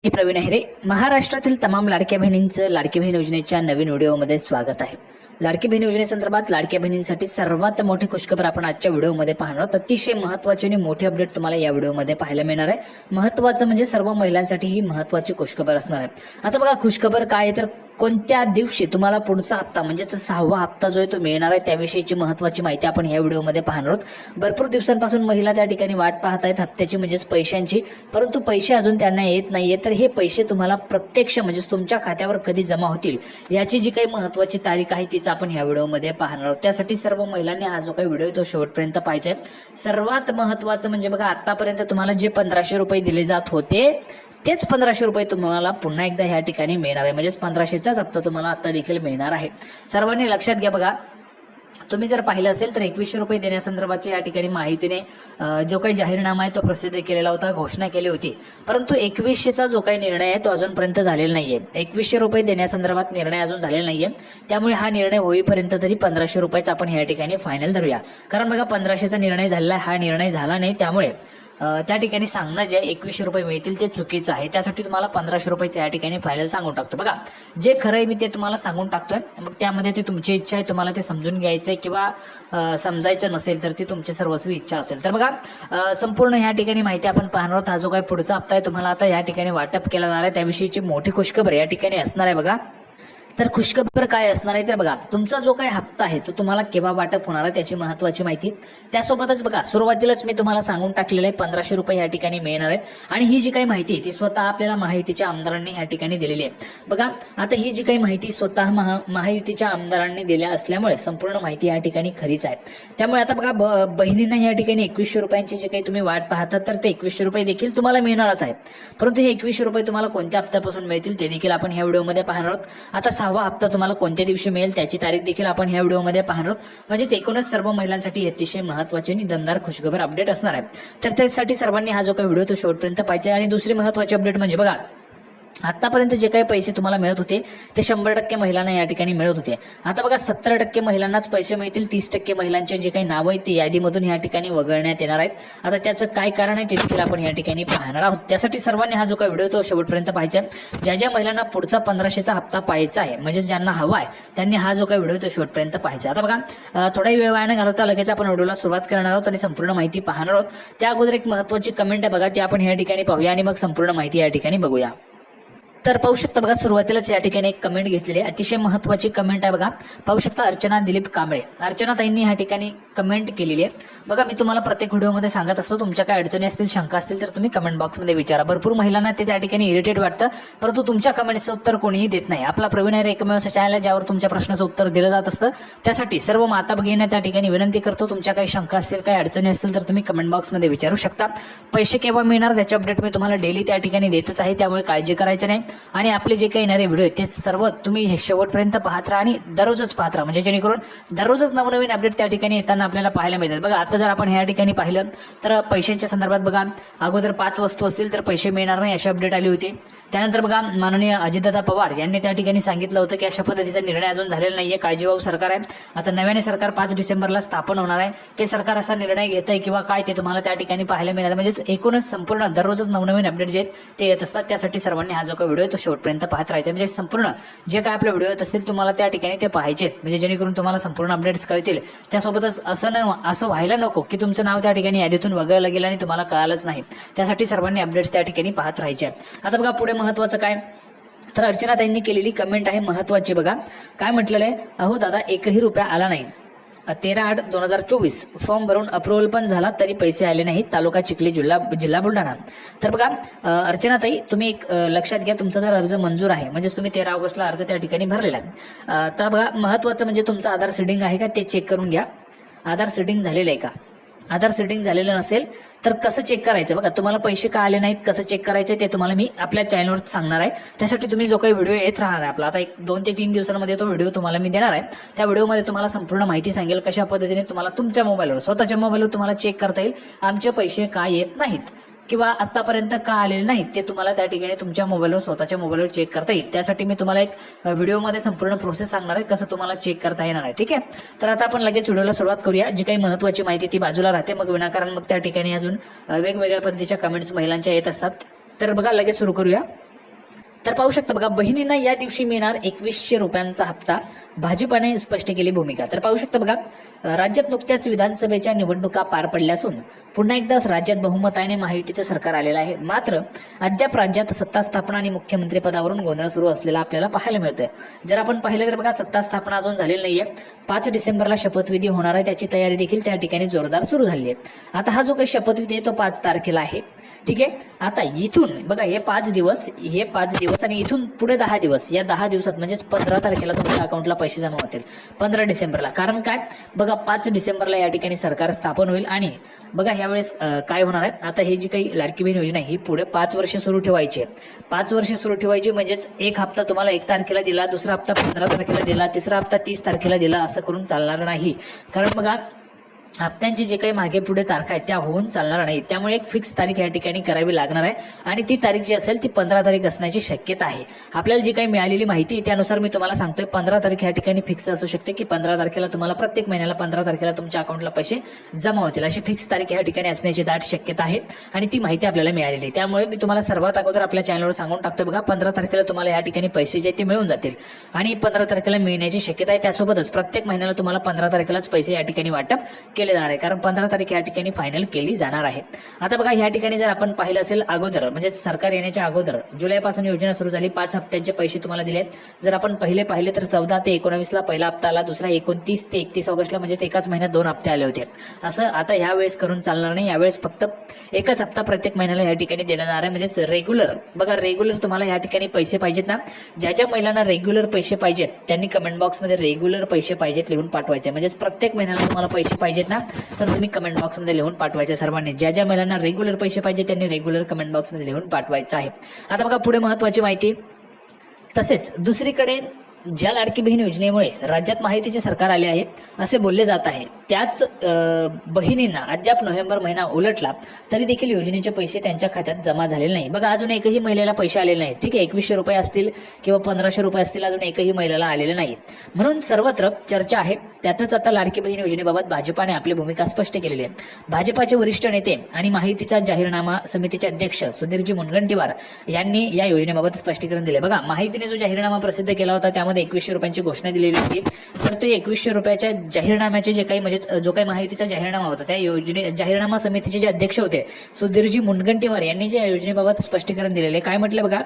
मी प्रवीण अहिरे. महाराष्ट्रातील तमाम लाडक्या बहिणींचं लाडकी बहीण योजनेच्या नवीन व्हिडिओमध्ये स्वागत आहे. लाडकी बहीण योजनेसंदर्भात लाडक्या बहिणींसाठी सर्वात मोठी खुशखबर आपण आजच्या व्हिडिओमध्ये पाहणार आहोत. अतिशय महत्त्वाची आणि मोठी अपडेट तुम्हाला या व्हिडिओमध्ये पाहायला मिळणार आहे. महत्त्वाचं म्हणजे सर्व महिलांसाठी ही महत्त्वाची खुशखबर असणार आहे. आता बघा खुशखबर काय आहे तर कोणत्या दिवशी तुम्हाला पुढचा हप्ता म्हणजेच 6वा हप्ता जो आहे तो मिळणार आहे त्याविषयीची महत्त्वाची माहिती आपण या व्हिडिओमध्ये पाहणार आहोत. भरपूर दिवसांपासून महिला त्या ठिकाणी वाट पाहत आहेत हप्त्याची म्हणजेच पैशांची, परंतु पैसे अजून त्यांना येत नाहीये. तर हे पैसे तुम्हाला प्रत्यक्ष म्हणजेच तुमच्या खात्यावर कधी जमा होतील याची जी काही महत्त्वाची तारीख आहे तीच आपण या व्हिडिओमध्ये पाहणार आहोत. त्यासाठी सर्व महिलांनी हा जो काही व्हिडिओ आहे तो शेवटपर्यंत पाहायचा आहे. सर्वात महत्त्वाचं म्हणजे बघा आतापर्यंत तुम्हाला जे 1500 रुपये दिले जात होते तेच 1500 रुपये तुम्हाला पुन्हा एकदा ह्या ठिकाणी मिळणार आहे. म्हणजेच 1500चाच हप्ता तुम्हाला आता देखील मिळणार आहे. सर्वांनी लक्षात घ्या. बघा तुम्ही जर पाहिलं असेल तर 2100 रुपये देण्यासंदर्भाची या ठिकाणी माहितीने जो काही जाहीरनामा आहे तो प्रसिद्ध केलेला होता, घोषणा केली होती. परंतु 2100चा जो काही निर्णय आहे तो अजूनपर्यंत झालेला नाहीये. 2100 रुपये देण्यासंदर्भात निर्णय अजून झालेला नाहीये. त्यामुळे हा निर्णय होईपर्यंत तरी 1500 रुपयेच आपण या ठिकाणी फायनल धरूया. कारण बघा 1500चा निर्णय झालेला आहे, हा निर्णय झाला नाही. त्यामुळे त्या ठिकाणी सांगणं जे 2100 रुपये मिळतील ते चुकीचं आहे. त्यासाठी तुम्हाला 1500 रुपयाचं या ठिकाणी फायनल सांगून टाकतो. बघा जे खरं आहे मी ते तुम्हाला सांगून टाकतोय. मग त्यामध्ये ते तुमची इच्छा आहे, तुम्हाला ते समजून घ्यायचंय किंवा समजायचं नसेल तर ती तुमची सर्वस्वी इच्छा असेल. तर बघा संपूर्ण या ठिकाणी माहिती आपण पाहणार आहोत. हा जो काही पुढचा हप्ता आहे तुम्हाला आता या ठिकाणी वाटप केला जाणार आहे त्याविषयीची मोठी खुशखबर या ठिकाणी असणार आहे. बघा तर खुशखबर काय असणार आहे तर बघा तुमचा जो काही हप्ता आहे तो तुम्हाला केव्हा वाटप होणार आहे त्याची महत्त्वाची माहिती. त्यासोबतच बघा सुरुवातीलाच मी तुम्हाला सांगून टाकलेलं आहे 1500 रुपये या ठिकाणी मिळणार आहेत. आणि ही जी काही माहिती आहे ती स्वतः आपल्याला महायुतीच्या आमदारांनी या ठिकाणी दिलेली आहे. बघा आता ही जी काही माहिती स्वतः महायुतीच्या आमदारांनी दिल्या असल्यामुळे संपूर्ण माहिती या ठिकाणी खरीच आहे. त्यामुळे आता बघा बहिणींना या ठिकाणी 2100 रुपयांची जे काही तुम्ही वाट पाहतात तर ते 2100 रुपये देखील तुम्हाला मिळणारच आहे. परंतु हे 2100 रुपये तुम्हाला कोणत्या हप्त्यापासून मिळतील ते देखील आपण ह्या व्हिडिओमध्ये पाहणार आहोत. आता 6वा हप्ता तुम्हाला कोणत्या दिवशी मिळेल त्याची तारीख देखील आपण ह्या व्हिडिओमध्ये पाहणार आहोत. म्हणजेच एकूणच सर्व महिलांसाठी अतिशय महत्त्वाची आणि दमदार खुशखबर अपडेट असणार आहे. तर त्यासाठी सर्वांनी हा जो काही व्हिडिओ तो शेवटपर्यंत पाहायचा आहे. आणि दुसरी महत्त्वाची अपडेट म्हणजे बघा आतापर्यंत जे काही पैसे तुम्हाला मिळत होते ते 100% महिलांना या ठिकाणी मिळत होते. आता बघा 70% महिलांनाच पैसे मिळतील. 30% महिलांचे जे काही नावं आहेत ते यादीमधून या ठिकाणी वगळण्यात येणार आहेत. आता त्याचं काय कारण आहे ते देखील आपण या ठिकाणी पाहणार आहोत. त्यासाठी सर्वांनी हा जो काही व्हिडिओ तो शेवटपर्यंत पाहायचा आहे. ज्या ज्या महिलांना पुढचा 1500चा हप्ता पाहायचा आहे म्हणजे ज्यांना हवा आहे त्यांनी हा जो काही व्हिडिओ तो शेवटपर्यंत पाहायचा. आता बघा थोडाही वेळ वाया न घालवता लगेच आपण व्हिडिओला सुरुवात करणार आहोत आणि संपूर्ण माहिती पाहणार आहोत. त्या अगोदर एक महत्त्वाची कमेंट आहे बघा ती आपण या ठिकाणी पाहूया आणि मग संपूर्ण माहिती या ठिकाणी बघूया. तर पाहू शकता बघा सुरुवातीलाच या ठिकाणी एक कमेंट घेतलेली आहे. अतिशय महत्त्वाची कमेंट आहे. बघा पाहू शकता अर्चना दिलीप कांबळे, अर्चना ताईंनी या ठिकाणी कमेंट केलेली आहे. बघा मी तुम्हाला प्रत्येक व्हिडिओमध्ये सांगत असतो तुमच्या काय अडचणी असतील शंका असतील तर तुम्ही कमेंट बॉक्समध्ये विचारा. भरपूर महिलांना ते त्या ठिकाणी इरिटेट वाटतं परंतु तुमच्या कमेंटचं उत्तर कोणीही देत नाही. आपला प्रवीण अहिरे एकमेव असं चॅनल आहे ज्यावर तुमच्या प्रश्नाचं उत्तर दिलं जात असतं. त्यासाठी सर्व माता भगिनींना त्या ठिकाणी विनंती करतो तुमच्या काही शंका असतील काही अडचणी असतील तर तुम्ही कमेंट बॉक्समध्ये विचारू शकता. पैसे केव्हा मिळणार त्याचे अपडेट मी तुम्हाला डेली त्या ठिकाणी देतच आहे त्यामुळे काळजी करायची नाही. आणि आपले जे काही येणारे व्हिडिओ आहेत ते सर्व तुम्ही शेवटपर्यंत पाहत राहा आणि दररोजच पाहत राहा म्हणजे जेणेकरून दररोजच नवनवीन अपडेट त्या ठिकाणी येताना आपल्याला पाहायला मिळतात. बघा आता जर आपण ह्या ठिकाणी पाहिलं तर पैशांच्या संदर्भात बघा अगोदर 5 वस्तू असतील तर पैसे मिळणार नाही अशी अपडेट आली होती. त्यानंतर बघा माननीय अजितदादा पवार यांनी त्या ठिकाणी सांगितलं होतं की अशा पद्धतीचा निर्णय अजून झालेला नाहीये, काळजीवाहू सरकार आहे. आता नव्याने सरकार 5 डिसेंबरला स्थापन होणार आहे. ते सरकार असा निर्णय घेत आहे किंवा काय ते तुम्हाला त्या ठिकाणी पाहायला मिळणार. म्हणजेच एकूणच संपूर्ण दररोजच नवनवीन अपडेट जे आहेत ते येत असतात. त्यासाठी सर्वांनी हा जो काही व्हिडिओ तो शेवटपर्यंत पाहत राहायचा. म्हणजे संपूर्ण जे काय आपले व्हिडिओ येत असतील तुम्हाला त्या ठिकाणी ते पाहायचे आहेत म्हणजे जेणेकरून तुम्हाला संपूर्ण अपडेट्स कळतील. त्यासोबतच असं व्हायला नको की तुमचं नाव त्या ठिकाणी यादीतून वगळलं गेलं आणि तुम्हाला कळालंच नाही. त्यासाठी सर्वांनी अपडेट्स त्या ठिकाणी पाहत राहायचे आहेत. आता बघा पुढे महत्त्वाचं काय तर अर्चना ताईंनी केलेली कमेंट आहे महत्त्वाची. बघा काय म्हटलेलं आहे, अहो दादा 1ही रुपया आला नाही. 13/8/2024 फॉर्म भरून अप्रुव्हल पण झाला तरी पैसे आले नाहीत. तालुका चिखली जिल्हा बुलढाणा. तर बघा अर्चना ताई तुम्ही एक लक्षात घ्या तुमचा जर अर्ज मंजूर आहे म्हणजे तुम्ही 13 ऑगस्टला अर्ज त्या ठिकाणी भरलेला आहे. तर बघा महत्त्वाचं म्हणजे तुमचं आधार सीडिंग आहे का ते चेक करून घ्या. आधार सीडिंग झालेलं आहे का? आधार सेटिंग झालेलं नसेल तर कसं चेक करायचं बघा तुम्हाला पैसे का आले नाहीत कसं चेक करायचं ते तुम्हाला मी आपल्या चॅनलवर सांगणार आहे. त्यासाठी तुम्ही जो काही व्हिडिओ येत राहणार आहे आपला आता 2 ते 3 दिवसांमध्ये तो व्हिडिओ तुम्हाला मी देणार आहे. त्या व्हिडिओमध्ये तुम्हाला संपूर्ण माहिती सांगेल कशा पद्धतीने तुम्हाला तुमच्या मोबाईलवर स्वतःच्या मोबाईलवर तुम्हाला चेक करता येईल आमचे पैसे का येत नाहीत किंवा आतापर्यंत का आलेले नाहीत ते तुम्हाला त्या ठिकाणी तुमच्या मोबाईलवर स्वतःच्या मोबाईलवर चेक करता येईल. त्यासाठी मी तुम्हाला एक व्हिडिओमध्ये संपूर्ण प्रोसेस सांगणार आहे कसं तुम्हाला चेक करता येणार आहे. ठीक आहे तर आता आपण लगेच व्हिडिओला सुरुवात करूया. जी काही महत्त्वाची माहिती ती बाजूला राहते मग विनाकारण मग त्या ठिकाणी अजून वेगवेगळ्या पद्धतीच्या कमेंट्स महिलांच्या येत असतात. तर बघा लगेच सुरू करूया. तर पाहू शकता बघा, बहिणींना या दिवशी मिळणार 2100 रुपयांचा हप्ता, भाजपाने स्पष्ट केली भूमिका. तर पाहू शकता बघा, राज्यात नुकत्याच विधानसभेच्या निवडणुका पार पडल्या असून पुन्हा एकदा राज्यात बहुमताने महायुतीचं सरकार आलेलं आहे. मात्र अद्याप राज्यात सत्ता स्थापना आणि मुख्यमंत्री पदावरून गोंधळ सुरू असलेला आपल्याला पाहायला मिळतोय. जर आपण पाहिलं तर बघा, सत्ता स्थापना अजून झालेली नाहीये. 5 डिसेंबरला शपथविधी होणार आहे, त्याची तयारी देखील त्या ठिकाणी जोरदार सुरू झाली आहे. आता हा जो काही शपथविधी आहे तो 5 तारखेला आहे. ठीक आहे, आता इथून बघा हे 5 दिवस आणि इथून पुढे 10 दिवस, या 10 दिवसात म्हणजेच 15 तारखेला तुमच्या अकाउंटला पैसे जमा होतील. 15 डिसेंबरला, कारण काय बघा, 5 डिसेंबरला या ठिकाणी सरकार स्थापन होईल. आणि बघा ह्यावेळेस काय होणार आहे, आता हे जी काही लाडकी बहीण योजना आहे ही पुढे 5 वर्ष सुरू ठेवायची आहे. 5 वर्ष सुरू ठेवायची म्हणजेच एक हप्ता तुम्हाला 1 तारखेला दिला, दुसरा हप्ता 15 तारखेला दिला, तिसरा हप्ता 30 तारखेला दिला, असं करून चालणार नाही. कारण बघा, हप्त्यांची जे काही मागे पुढे तारखा आहेत त्या होऊन चालणार नाही. त्यामुळे एक फिक्स तारीख या ठिकाणी करावी लागणार आहे आणि ती तारीख जी असेल ती 15 तारीख असण्याची शक्यता आहे. आपल्याला जी काही मिळालेली माहिती त्यानुसार मी तुम्हाला सांगतोय 15 तारीख या ठिकाणी फिक्स असू शकते की 15 तारखेला तुम्हाला प्रत्येक महिन्याला 15 तारखेला तुमच्या अकाउंटला पैसे जमा होतील, अशी फिक्स तारीख या ठिकाणी असण्याची दाट शक्यता आहे आणि ती माहिती आपल्याला मिळालेली आहे. त्यामुळे मी तुम्हाला सर्वात अगोदर आपल्या चॅनलवर सांगून टाकतोय बघा, 15 तारखेला तुम्हाला या ठिकाणी पैसे जे ते मिळून जातील आणि 15 तारखेला मिळण्याची शक्यता आहे. त्यासोबतच प्रत्येक महिन्याला तुम्हाला 15 तारखेलाच पैसे या ठिकाणी वाटप केले जाणार आहे, कारण 15 तारीख या ठिकाणी फायनल केली जाणार आहे. आता बघा, या ठिकाणी जर आपण पाहिलं असेल अगोदर म्हणजे सरकार येण्याच्या अगोदर जुलैपासून योजना सुरू झाली, 5 हप्त्यांचे पैसे तुम्हाला दिले. जर आपण पाहिले तर 14 ते 19ला पहिला हप्ता आला, दुसरा 29 ते 31 ऑगस्टला, म्हणजेच एकाच महिन्यात 2 हप्ते आले होते. असं आता ह्या वेळेस करून चालणार नाही. यावेळेस फक्त एकच हप्ता प्रत्येक महिन्याला या ठिकाणी देणार आहे. म्हणजेच रेग्युलर, बघा रेग्युलर तुम्हाला या ठिकाणी पैसे पाहिजेत ना, ज्या महिलांना रेग्युलर पैसे पाहिजेत त्यांनी कमेंट बॉक्समध्ये रेग्युलर पैसे पाहिजेत लिहून पाठवायचे. म्हणजेच प्रत्येक महिन्याला तुम्हाला पैसे पाहिजेत ना, तर तुम्ही कमेंट बॉक्समध्ये लिहून पाठवायचे सर्वांनी. ज्या महिलांना रेग्युलर पैसे पाहिजे त्यांनी रेग्युलर कमेंट बॉक्समध्ये लिहून पाठवायचं आहे. आता बघा पुढे महत्त्वाची माहिती. तसेच दुसरीकडे ज्या लाडकी बहीण योजनेमुळे राज्यात महायुतीचे सरकार आले आहे असे बोलले जात आहे, त्याच बहिणींना अद्याप नोव्हेंबर महिना उलटला तरी देखील योजनेचे पैसे त्यांच्या खात्यात जमा झालेले नाही. बघा, अजून एकही महिलेला पैसे आलेले नाहीत. ठीक आहे, 2100 रुपये असतील किंवा 1500 रुपये असतील, अजून एकही महिलेला आलेले नाहीत. म्हणून सर्वत्र चर्चा आहे. त्यातच आता लाडकी बहीण योजनेबाबत भाजपाने आपली भूमिका स्पष्ट केलेली आहे. भाजपाचे वरिष्ठ नेते आणि महायुतीच्या जाहीरनामा समितीचे अध्यक्ष सुधीरजी मुनगंटीवार यांनी या योजनेबाबत स्पष्टीकरण दिले. बघा, महायुतीने जो जाहीरनामा प्रसिद्ध केला होता त्यामध्ये 2100 रुपयांची घोषणा दिलेली होती. तर ते 2100 रुपयाच्या जाहीरनाम्याचे जे काही म्हणजे जो काही महायुतीचा जाहीरनामा होता त्या जाहीरनामा समितीचे जे अध्यक्ष होते सुधीरजी मुनगंटीवार यांनी जे योजनेबाबत स्पष्टीकरण दिलेले. काय म्हटलं बघा,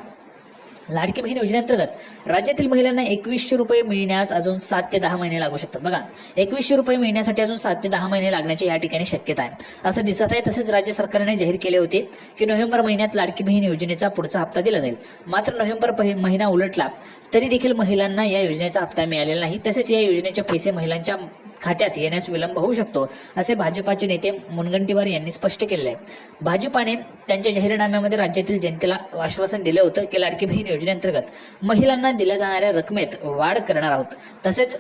लाडकी बहीण योजनेअंतर्गत राज्यातील महिलांना 2100 रुपये मिळण्यास अजून 7 ते 10 महिने लागू शकतात. बघा, 2100 रुपये मिळण्यासाठी अजून 7 ते 10 महिने लागण्याची या ठिकाणी शक्यता आहे असं दिसत आहे. तसेच राज्य सरकारने जाहीर केले होते की नोव्हेंबर महिन्यात लाडकी बहीण योजनेचा पुढचा हप्ता दिला जाईल. मात्र नोव्हेंबर महिना उलटला तरी देखील महिलांना या योजनेचा हप्ता मिळालेला नाही. तसेच या योजनेचे पैसे महिलांच्या खात्यात येण्यास विलंब होऊ शकतो असे भाजपाचे नेते मुनगंटीवार यांनी स्पष्ट केले आहे. भाजपाने त्यांच्या जाहीरनाम्यामध्ये राज्यातील जनतेला आश्वासन दिले होतं की लाडकी बहीण योजनेअंतर्गत महिलांना दिल्या जाणाऱ्या रकमेत वाढ करणार आहोत. तसेच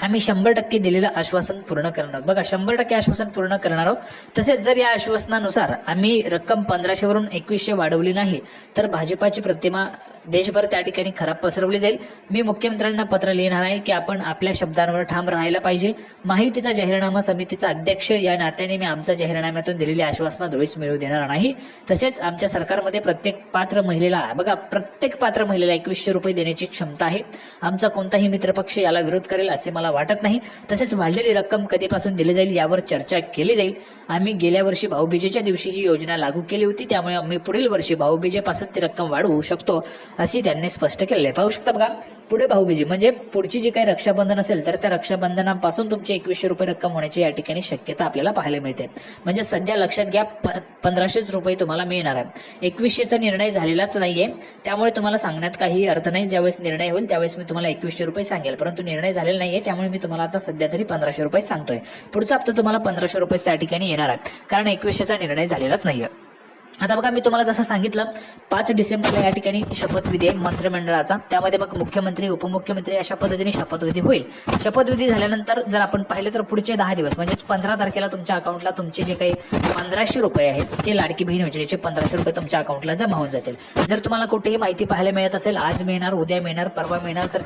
आम्ही 100% दिलेलं आश्वासन पूर्ण करणार आहोत. बघा, 100% आश्वासन पूर्ण करणार आहोत. तसेच जर या आश्वासनानुसार आम्ही रक्कम 1500 वरून 2100 वाढवली नाही तर भाजपाची प्रतिमा देशभर त्या ठिकाणी खराब पसरवली जाईल. मी मुख्यमंत्र्यांना पत्र लिहिणार आहे की आपण आपल्या शब्दांवर ठाम राहायला पाहिजे. महायुतीचा जाहीरनामा समितीचा अध्यक्ष या नात्याने मी आमच्या जाहीरनाम्यातून दिलेली आश्वासनं धुळीस मिळू देणार नाही. तसेच आमच्या सरकारमध्ये प्रत्येक पात्र महिलेला 2100 रुपये देण्याची क्षमता आहे. आमचा कोणताही मित्रपक्ष याला विरोध करेल असे मला वाटत नाही. तसेच वाढलेली रक्कम कधीपासून दिली जाईल यावर चर्चा केली जाईल. आम्ही गेल्या वर्षी भाऊबीजेच्या दिवशी ही योजना लागू केली होती, त्यामुळे आम्ही पुढील वर्षी भाऊबीजेपासून ती रक्कम वाढवू शकतो अशी त्यांनी स्पष्ट केले. पाहू शकता बघा, पुढे भाऊबीजी म्हणजे पुढची जी काही रक्षाबंधन असेल तर त्या रक्षाबंधनापासून तुमची 2100 रुपये रक्कम होण्याची या ठिकाणी शक्यता आपल्याला पाहायला मिळते. म्हणजे सध्या लक्षात घ्या 1500 रुपये तुम्हाला मिळणार आहे. 2100चा निर्णय झालेलाच नाहीये, त्यामुळे तुम्हाला सांगण्यात काही अर्थ नाही. ज्यावेळेस निर्णय होईल त्यावेळेस मी तुम्हाला 2100 रुपये सांगेल, परंतु निर्णय झालेला नाहीये त्यामुळे मी तुम्हाला आता सध्या तरी 1500 रुपये सांगतोय. पुढचा हप्ता तुम्हाला 1500 रुपये त्या ठिकाणी येणार आहे, कारण 2100चा निर्णय झालेलाच नाहीये. आता बघा, मी तुम्हाला जसं सांगितलं 5 डिसेंबरला या ठिकाणी शपथविधी आहे मंत्रिमंडळाचा. त्यामध्ये मग मुख्यमंत्री उपमुख्यमंत्री अशा पद्धतीने शपथविधी होईल. शपथविधी झाल्यानंतर जर आपण पाहिलं तर पुढचे 10 दिवस म्हणजेच 15 तारखेला तुमच्या अकाउंटला तुमचे जे काही 1500 रुपये आहेत ते लाडकी बहीण योजनेचे 1500 रुपये तुमच्या अकाउंटला जमा होऊन जातील. जर तुम्हाला कुठेही माहिती पाहायला मिळत असेल आज मिळणार, उद्या मिळणार, परवा मिळणार, तर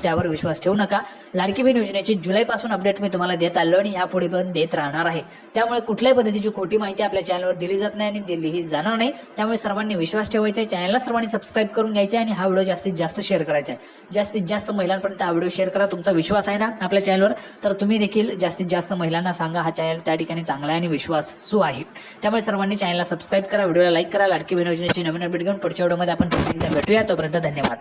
त्यावर विश्वास ठेवू नका. लाडकी बहीण योजनेची जुलैपासून अपडेट मी तुम्हाला देत आलो आणि यापुढे पण देत राहणार आहे. त्यामुळे कुठल्याही पद्धतीची खोटी माहिती आपल्या चॅनलवर दिली जात नाही आणि दिलीही काही जाणार नाही. त्यामुळे सर्वांनी विश्वास ठेवायचा आहे, चॅनलला सर्वांनी सबस्क्राईब करून घ्यायचे आणि हा व्हिडिओ जास्तीत जास्त शेअर करायचा आहे. जास्तीत जास्त महिलांपर्यंत हा व्हिडिओ शेअर करा. तुमचा विश्वास आहे ना आपल्या चॅनलवर, तर तुम्ही देखील जास्तीत जास्त महिलांना सांगा हा चॅनल त्या ठिकाणी चांगला आहे आणि विश्वासू आहे. त्यामुळे सर्वांनी चॅनलला सबस्क्राईब करा, व्हिडिओला लाईक करा. लाडकी बहीण योजनेची नवीन अपडेट घेऊन पुढच्या व्हिडिओमध्ये आपण भेटूया. तोपर्यंत धन्यवाद.